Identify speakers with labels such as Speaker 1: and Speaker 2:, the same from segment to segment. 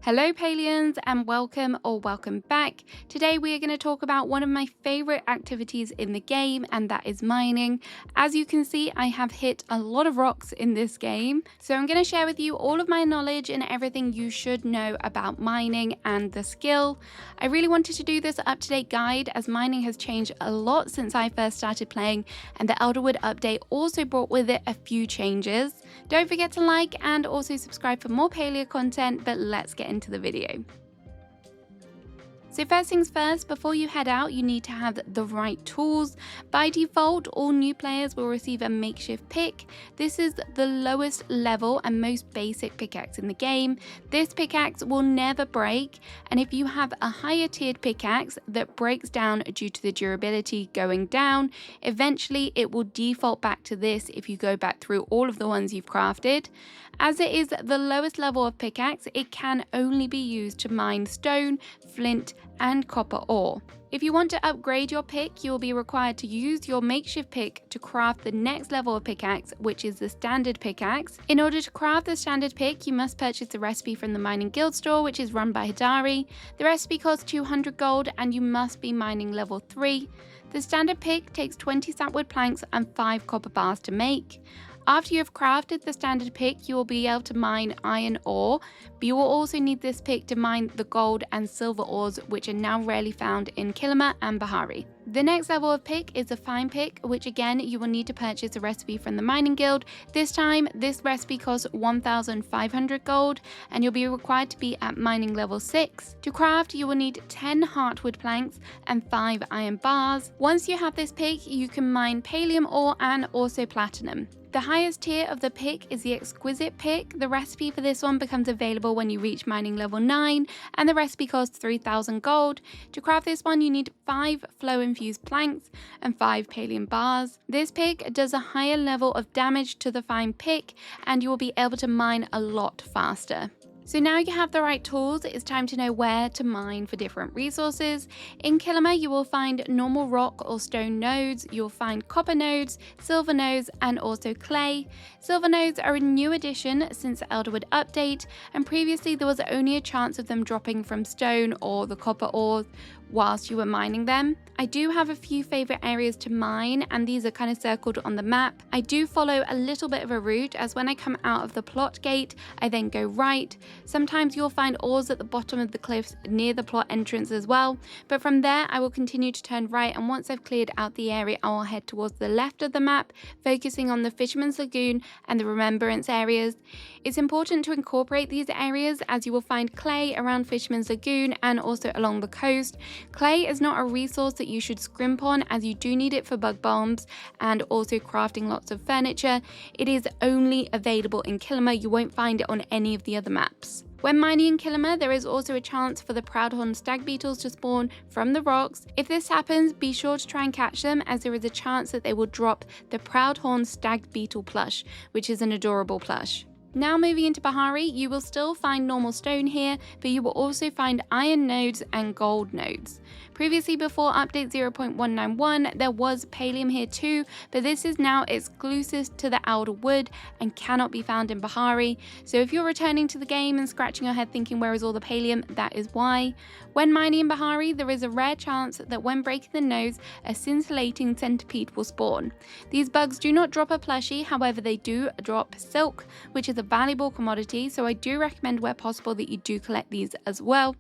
Speaker 1: Hello Palians and welcome back. Today we are going to talk about one of my favorite activities in the game, and that is mining. As you can see, I have hit a lot of rocks in this game, so I'm going to share with you all of my knowledge and everything you should know about mining and the skill. I really wanted to do this up-to-date guide as mining has changed a lot since I first started playing, and the Elderwood update also brought with it a few changes. Don't forget to like and also subscribe for more Palia content, but let's get into the video. So first things first, before you head out, you need to have the right tools. By default, all new players will receive a makeshift pick. This is the lowest level and most basic pickaxe in the game. This pickaxe will never break, and if you have a higher tiered pickaxe that breaks down due to the durability going down, eventually it will default back to this if you go back through all of the ones you've crafted. As it is the lowest level of pickaxe, it can only be used to mine stone, flint, and copper ore. If you want to upgrade your pick, you will be required to use your makeshift pick to craft the next level of pickaxe, which is the standard pickaxe. In order to craft the standard pick, you must purchase the recipe from the mining guild store, which is run by Bahari. The recipe costs 200 gold and you must be mining level 3. The standard pick takes 20 sapwood planks and 5 copper bars to make. After you have crafted the standard pick, you will be able to mine iron ore, but you will also need this pick to mine the gold and silver ores, which are now rarely found in Kilima and Bahari. The next level of pick is a fine pick, which again you will need to purchase a recipe from the mining guild. This time, this recipe costs 1,500 gold, and you'll be required to be at mining level 6. To craft, you will need 10 heartwood planks and 5 iron bars. Once you have this pick, you can mine pallium ore and also platinum. The highest tier of the pick is the exquisite pick. The recipe for this one becomes available when you reach mining level 9, and the recipe costs 3,000 gold. To craft this one, you need 5 flow infused planks and 5 pallium bars. This pick does a higher level of damage to the fine pick, and you will be able to mine a lot faster. So now you have the right tools, it's time to know where to mine for different resources. In Kilima, you will find normal rock or stone nodes, you'll find copper nodes, silver nodes, and also clay. Silver nodes are a new addition since the Elderwood update, and previously there was only a chance of them dropping from stone or the copper ores whilst you were mining them. I do have a few favourite areas to mine, and these are kind of circled on the map. I do follow a little bit of a route, as when I come out of the plot gate, I then go right. Sometimes you'll find ores at the bottom of the cliffs near the plot entrance as well, but from there I will continue to turn right, and once I've cleared out the area, I will head towards the left of the map, focusing on the Fisherman's Lagoon and the Remembrance areas. It's important to incorporate these areas, as you will find clay around Fisherman's Lagoon and also along the coast. Clay is not a resource that you should scrimp on, as you do need it for bug bombs and also crafting lots of furniture. It is only available in Kilima, you won't find it on any of the other maps. When mining in Kilima, there is also a chance for the proudhorn stag beetles to spawn from the rocks. If this happens, be sure to try and catch them, as there is a chance that they will drop the proudhorn stag beetle plush, which is an adorable plush. Now moving into Bahari, you will still find normal stone here, but you will also find iron nodes and gold nodes. Previously, before update 0.191, there was pallium here too, but this is now exclusive to the Elderwood and cannot be found in Bahari. So if you're returning to the game and scratching your head thinking where is all the pallium, that is why. When mining in Bahari, there is a rare chance that when breaking the nodes, a scintillating centipede will spawn. These bugs do not drop a plushie, however they do drop silk, which is a valuable commodity, so I do recommend where possible that you do collect these as well.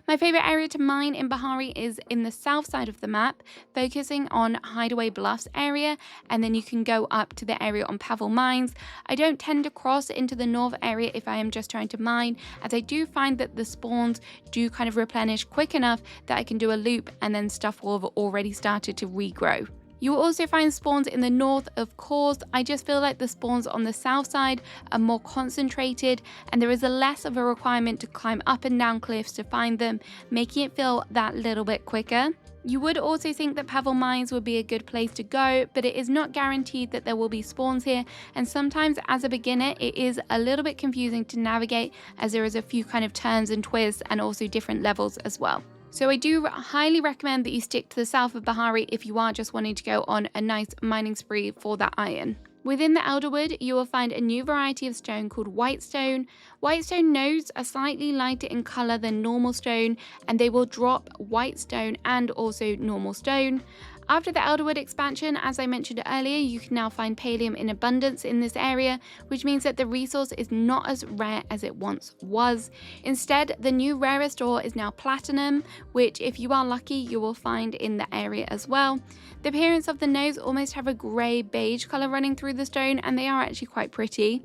Speaker 1: My favourite area to mine in Bahari is in the south side of the map, focusing on Hideaway Bluffs area, and then you can go up to the area on Pavel Mines. I don't tend to cross into the north area if I am just trying to mine, as I do find that the spawns do kind of replenish quick enough that I can do a loop and then stuff will have already started to regrow. You will also find spawns in the north, of course. I just feel like the spawns on the south side are more concentrated, and there is a less of a requirement to climb up and down cliffs to find them, making it feel that little bit quicker. You would also think that Pavel Mines would be a good place to go, but it is not guaranteed that there will be spawns here, and sometimes as a beginner it is a little bit confusing to navigate, as there is a few kind of turns and twists and also different levels as well. So I do highly recommend that you stick to the south of Bahari if you are just wanting to go on a nice mining spree for that iron. Within the Elderwood, you will find a new variety of stone called whitestone. Whitestone nodes are slightly lighter in colour than normal stone, and they will drop whitestone and also normal stone. After the Elderwood expansion, as I mentioned earlier, you can now find Palium in abundance in this area, which means that the resource is not as rare as it once was. Instead, the new rarest ore is now platinum, which if you are lucky, you will find in the area as well. The appearance of the nodes almost have a grey beige colour running through the stone, and they are actually quite pretty.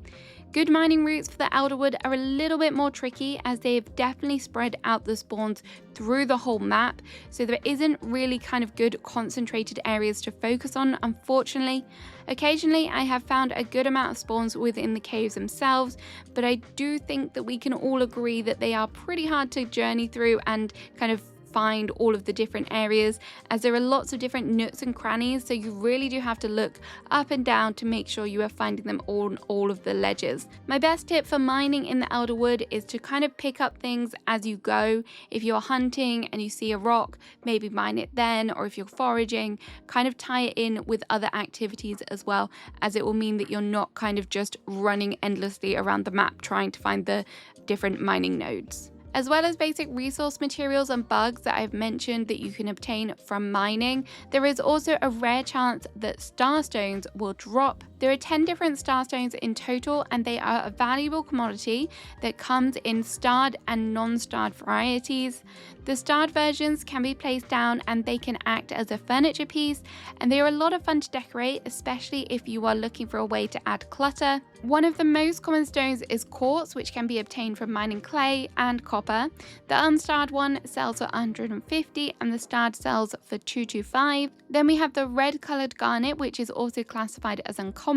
Speaker 1: Good mining routes for the Elderwood are a little bit more tricky, as they have definitely spread out the spawns through the whole map, so there isn't really kind of good concentrated areas to focus on, unfortunately. Occasionally I have found a good amount of spawns within the caves themselves, but I do think that we can all agree that they are pretty hard to journey through and kind of find all of the different areas, as there are lots of different nooks and crannies, so you really do have to look up and down to make sure you are finding them on all of the ledges. My best tip for mining in the Elderwood is to kind of pick up things as you go. If you're hunting and you see a rock, maybe mine it then, or if you're foraging, kind of tie it in with other activities as well, as it will mean that you're not kind of just running endlessly around the map trying to find the different mining nodes. As well as basic resource materials and bugs that I've mentioned that you can obtain from mining, there is also a rare chance that starstones will drop. There are 10 different starstones in total, and they are a valuable commodity that comes in starred and non-starred varieties. The starred versions can be placed down and they can act as a furniture piece, and they are a lot of fun to decorate, especially if you are looking for a way to add clutter. One of the most common stones is quartz, which can be obtained from mining clay and copper. The unstarred one sells for 150 and the starred sells for 225. Then we have the red coloured garnet, which is also classified as uncommon.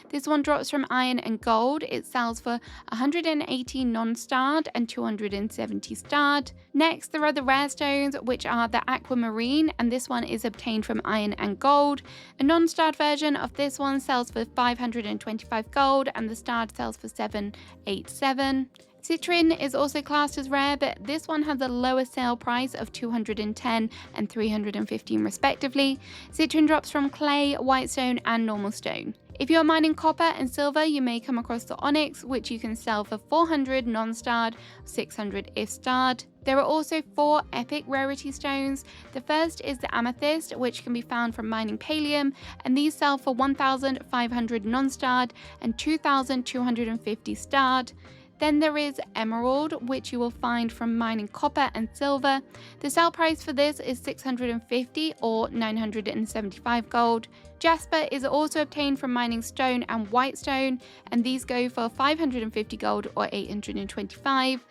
Speaker 1: This one drops from iron and gold. It sells for 180 non-starred and 270 starred. Next, there are the rare stones, which are the aquamarine, and this one is obtained from iron and gold. A non-starred version of this one sells for 525 gold, and the starred sells for 787. Citrin is also classed as rare, but this one has a lower sale price of 210 and 315 respectively. Citrin drops from clay, whitestone and normal stone. If you're mining copper and silver, you may come across the onyx, which you can sell for 400 non-starred, 600 if starred. There are also 4 epic rarity stones. The first is the amethyst, which can be found from mining Palium, and these sell for 1,500 non-starred and 2,250 starred. Then there is emerald, which you will find from mining copper and silver. The sale price for this is 650 or 975 gold. Jasper is also obtained from mining stone and whitestone, and these go for 550 gold or 825.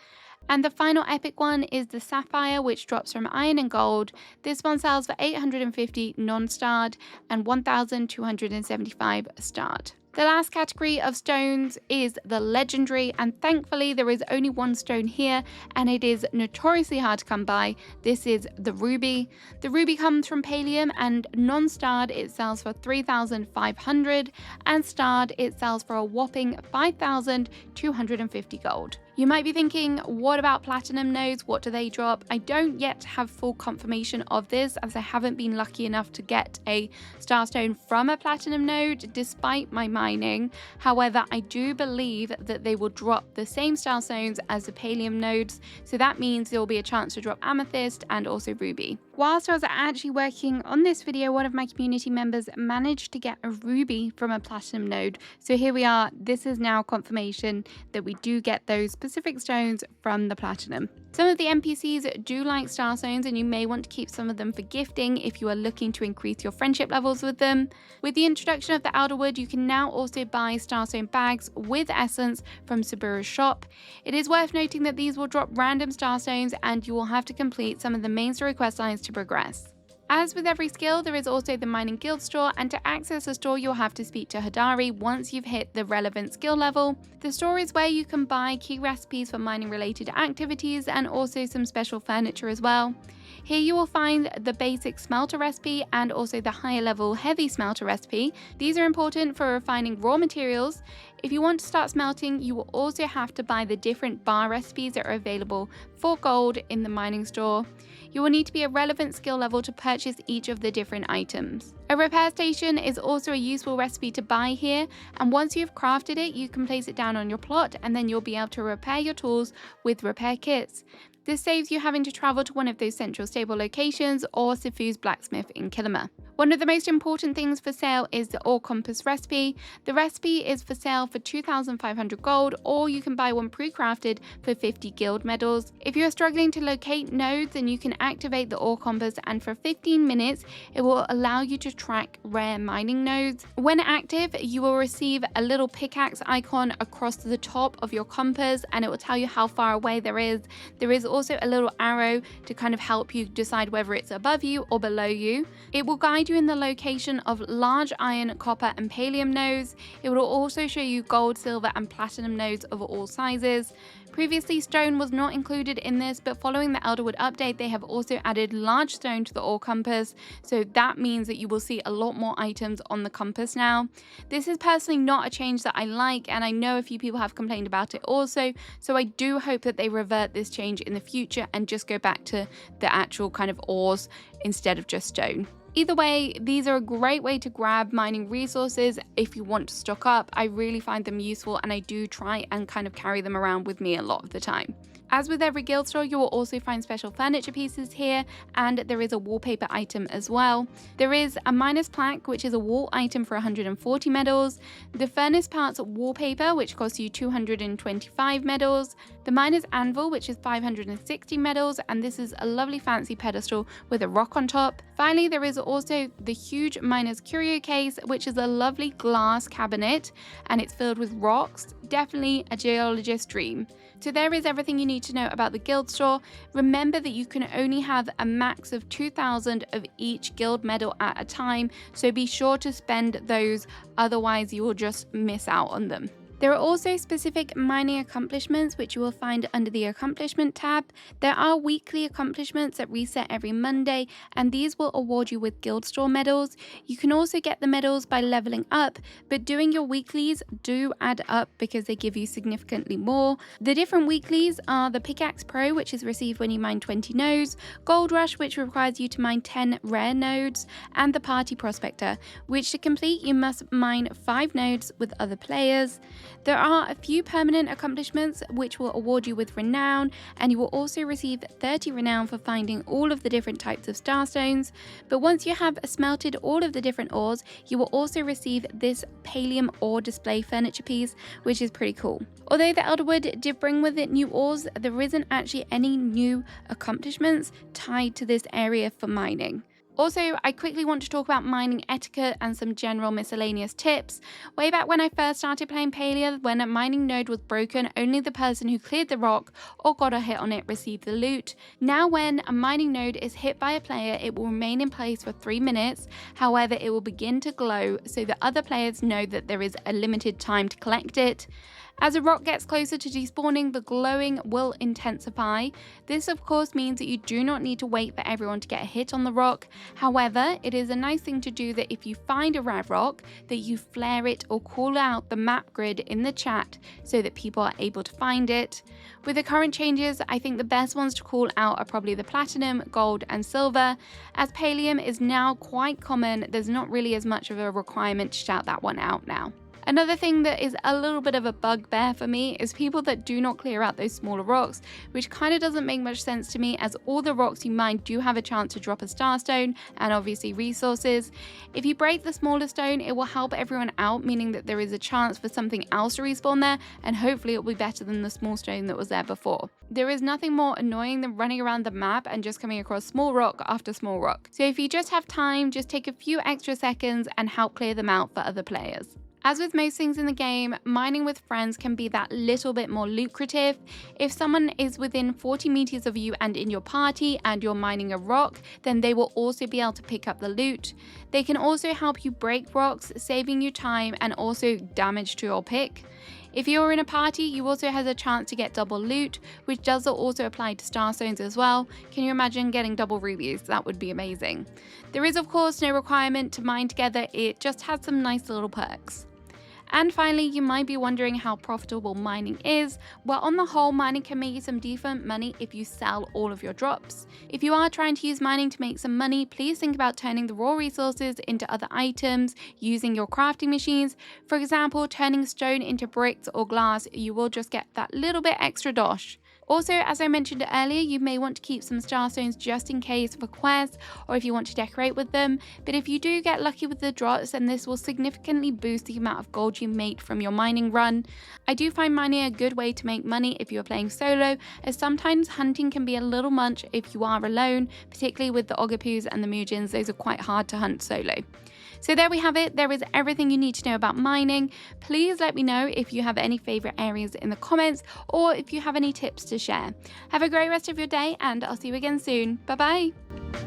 Speaker 1: And the final epic one is the sapphire, which drops from iron and gold. This one sells for 850 non-starred and 1,275 starred. The last category of stones is the legendary, and thankfully there is only one stone here, and it is notoriously hard to come by. This is the ruby. The ruby comes from Palium, and non-starred it sells for 3,500, and starred it sells for a whopping 5,250 gold. You might be thinking, what about platinum nodes? What do they drop? I don't yet have full confirmation of this, as I haven't been lucky enough to get a starstone from a platinum node despite my mining. However, I do believe that they will drop the same starstones as the Palium nodes, so that means there will be a chance to drop amethyst and also ruby. Whilst I was actually working on this video, one of my community members managed to get a ruby from a platinum node. So here we are. This is now confirmation that we do get those specific stones from the platinum. Some of the NPCs do like starstones, and you may want to keep some of them for gifting if you are looking to increase your friendship levels with them. With the introduction of the Elderwood, you can now also buy starstone bags with essence from Sabura's shop. It is worth noting that these will drop random starstones, and you will have to complete some of the main story quest lines to progress. As with every skill, there is also the mining guild store, and to access the store you'll have to speak to Hadari once you've hit the relevant skill level. The store is where you can buy key recipes for mining related activities and also some special furniture as well. Here you will find the basic smelter recipe and also the higher level heavy smelter recipe. These are important for refining raw materials. If you want to start smelting, you will also have to buy the different bar recipes that are available for gold in the mining store. You will need to be a relevant skill level to purchase each of the different items. A repair station is also a useful recipe to buy here, and once you've crafted it, you can place it down on your plot and then you'll be able to repair your tools with repair kits. This saves you having to travel to one of those central stable locations or Sifu's blacksmith in Kilima. One of the most important things for sale is the ore compass recipe. The recipe is for sale for 2,500 gold, or you can buy one pre-crafted for 50 guild medals. If you're struggling to locate nodes, then you can activate the ore compass, and for 15 minutes it will allow you to track rare mining nodes. When active, you will receive a little pickaxe icon across the top of your compass, and it will tell you how far away there is. There is also a little arrow to kind of help you decide whether it's above you or below you. It will guide you in the location of large iron, copper and palladium nodes. It will also show you gold, silver and platinum nodes of all sizes. Previously, stone was not included in this, but following the Elderwood update, they have also added large stone to the ore compass, so that means that you will see a lot more items on the compass now. This is personally not a change that I like, and I know a few people have complained about it also, so I do hope that they revert this change in the future and just go back to the actual kind of ores instead of just stone. Either way, these are a great way to grab mining resources if you want to stock up. I really find them useful, and I do try and kind of carry them around with me a lot of the time. As with every guild store, you will also find special furniture pieces here, and there is a wallpaper item as well. There is a miner's plaque, which is a wall item for 140 medals, the furnace parts wallpaper, which costs you 225 medals, the miner's anvil, which is 560 medals, and this is a lovely fancy pedestal with a rock on top. Finally, there is also the huge miner's curio case, which is a lovely glass cabinet, and it's filled with rocks. Definitely a geologist's dream. So there is everything you need to know about the guild store. Remember that you can only have a max of 2,000 of each guild medal at a time, so be sure to spend those, otherwise you will just miss out on them. There are also specific mining accomplishments which you will find under the accomplishment tab. There are weekly accomplishments that reset every Monday, and these will award you with guild store medals. You can also get the medals by leveling up, but doing your weeklies do add up because they give you significantly more. The different weeklies are the Pickaxe Pro, which is received when you mine 20 nodes, Gold Rush, which requires you to mine 10 rare nodes, and the Party Prospector, which to complete you must mine 5 nodes with other players. There are a few permanent accomplishments which will award you with renown, and you will also receive 30 renown for finding all of the different types of starstones. But once you have smelted all of the different ores, you will also receive this Palladium ore display furniture piece, which is pretty cool. Although the Elderwood did bring with it new ores, there isn't actually any new accomplishments tied to this area for mining. Also, I quickly want to talk about mining etiquette and some general miscellaneous tips. Way back when I first started playing Palia, when a mining node was broken, only the person who cleared the rock or got a hit on it received the loot. Now when a mining node is hit by a player, it will remain in place for 3 minutes. However, it will begin to glow so that other players know that there is a limited time to collect it. As a rock gets closer to despawning, the glowing will intensify. This of course means that you do not need to wait for everyone to get a hit on the rock. However, it is a nice thing to do that if you find a rare rock, that you flare it or call out the map grid in the chat so that people are able to find it. With the current changes, I think the best ones to call out are probably the platinum, gold and silver. As Palladium is now quite common, there's not really as much of a requirement to shout that one out now. Another thing that is a little bit of a bugbear for me is people that do not clear out those smaller rocks, which kind of doesn't make much sense to me, as all the rocks you mine do have a chance to drop a starstone and obviously resources. If you break the smaller stone, it will help everyone out, meaning that there is a chance for something else to respawn there, and hopefully it will be better than the small stone that was there before. There is nothing more annoying than running around the map and just coming across small rock after small rock. So if you just have time, just take a few extra seconds and help clear them out for other players. As with most things in the game, mining with friends can be that little bit more lucrative. If someone is within 40 meters of you and in your party and you're mining a rock, then they will also be able to pick up the loot. They can also help you break rocks, saving you time and also damage to your pick. If you're in a party, you also have a chance to get double loot, which does also apply to Starstones as well. Can you imagine getting double rubies? That would be amazing. There is of course no requirement to mine together, it just has some nice little perks. And finally, you might be wondering how profitable mining is. Well, on the whole, mining can make you some decent money if you sell all of your drops. If you are trying to use mining to make some money, please think about turning the raw resources into other items using your crafting machines. For example, turning stone into bricks or glass, you will just get that little bit extra dosh. Also, as I mentioned earlier, you may want to keep some Starstones just in case for quests or if you want to decorate with them, but if you do get lucky with the drops, then this will significantly boost the amount of gold you make from your mining run. I do find mining a good way to make money if you are playing solo, as sometimes hunting can be a little much if you are alone, particularly with the Ogapus and the Mujins. Those are quite hard to hunt solo. So there we have it, there is everything you need to know about mining. Please let me know if you have any favourite areas in the comments or if you have any tips to share. Have a great rest of your day and I'll see you again soon. Bye bye!